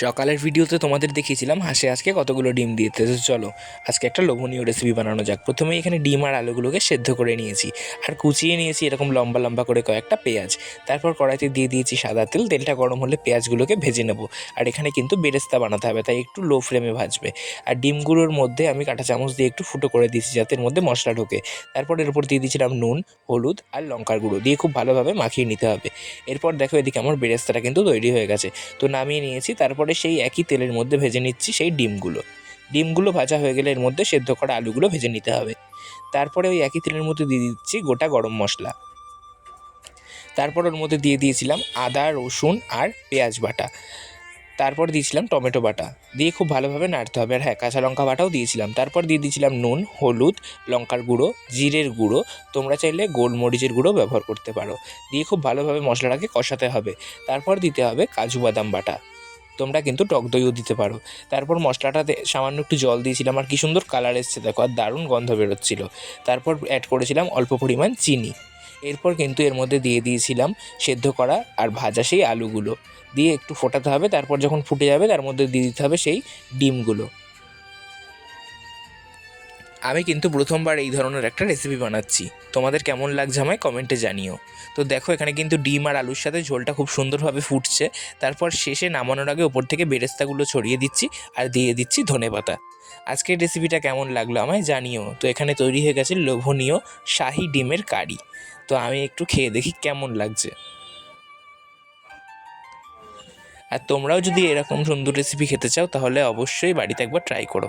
সকালের ভিডিওতে তোমাদের দেখিয়েছিলাম হাঁসে আজকে কতগুলো ডিম দিয়েছে। তো চলো আজকে একটা লোভনীয় রেসিপি বানানো যাক। প্রথমে এখানে ডিম আর আলুগুলোকে সেদ্ধ করে নিয়েছি, আর কুচিয়ে নিয়েছি এরকম লম্বা লম্বা করে কয়েকটা পেঁয়াজ। তারপর কড়াইতে দিয়ে দিয়েছি সাদা তেল। তেলটা গরম হলে পেঁয়াজগুলোকে ভেজে নেব। আর এখানে কিন্তু বেরেস্তা বানাতে হবে, তাই একটু লো ফ্লেমে ভাজবে। আর ডিমগুলোর মধ্যে আমি কাঁটা চামচ দিয়ে একটু ফুটো করে দিয়েছি যাতে এর মধ্যে মশলা ঢোকে। তারপর এর উপর দিয়ে দিয়েছিলাম নুন, হলুদ আর লঙ্কার গুঁড়ো দিয়ে খুব ভালোভাবে মাখিয়ে নিতে হবে। এরপর দেখো এদিকে আমার বেরেস্তাটা কিন্তু তৈরি হয়ে গেছে। তো নামিয়ে নিয়েছি। তারপরে সেই একই তেলের মধ্যে ভেজে নিচ্ছি সেই ডিমগুলো ভাজা হয়ে গেলে এর মধ্যে সেদ্ধ করা আলুগুলো ভেজে নিতে হবে। তারপরে ওই একই তেলের মধ্যে দিয়ে দিচ্ছি গোটা গরম মশলা। তারপর ওর মধ্যে দিয়ে দিয়েছিলাম আদা, রসুন আর পেঁয়াজ বাটা। তারপর দিয়েছিলাম টমেটো বাটা, দিয়ে খুব ভালোভাবে নাড়তে হবে। আর হ্যাঁ, কাঁচা লঙ্কা বাটাও দিয়েছিলাম। তারপর দিয়ে দিয়েছিলাম নুন, হলুদ, লঙ্কার গুঁড়ো, জিরের গুঁড়ো, তোমরা চাইলে গোলমরিচের গুঁড়ো ব্যবহার করতে পারো। দিয়ে খুব ভালোভাবে মশলাটাকে কষাতে হবে। তারপর দিতে হবে কাজু বাদাম বাটা, তোমরা কিন্তু টক দইও দিতে পারো। তারপর মশলাটাতে সামান্য একটু জল দিয়েছিলাম, আর কি সুন্দর কালার এসছে দেখো, আর দারুণ গন্ধ বেরোচ্ছিল। তারপর অ্যাড করেছিলাম অল্প পরিমাণ চিনি। এরপর কিন্তু এর মধ্যে দিয়ে দিয়েছিলাম সেদ্ধ করা আর ভাজা সেই আলুগুলো, দিয়ে একটু ফোটাতে হবে। তারপর যখন ফুটে যাবে তার মধ্যে দিয়ে দিতে হবে সেই ডিমগুলো। আমি কিন্তু প্রথমবার এই ধরনের একটা রেসিপি বানাচ্ছি, তোমাদের কেমন লাগছে আমায় কমেন্টে জানিও। তো দেখো এখানে কিন্তু ডিম আর আলুর সাথে ঝোলটা খুব সুন্দরভাবে ফুটছে। তারপর শেষে নামানোর আগে ওপর থেকে বেরেস্তাগুলো ছড়িয়ে দিচ্ছি আর দিয়ে দিচ্ছি ধনেপাতা। আজকের রেসিপিটা কেমন লাগলো আমায় জানিও। তো এখানে তৈরি হয়ে গেছে লোভনীয় শাহি ডিমের কারি। তো আমি একটু খেয়ে দেখি কেমন লাগছে। আর তোমরাও যদি এরকম সুন্দর রেসিপি খেতে চাও তাহলে অবশ্যই বাড়িতে একবার ট্রাই করো।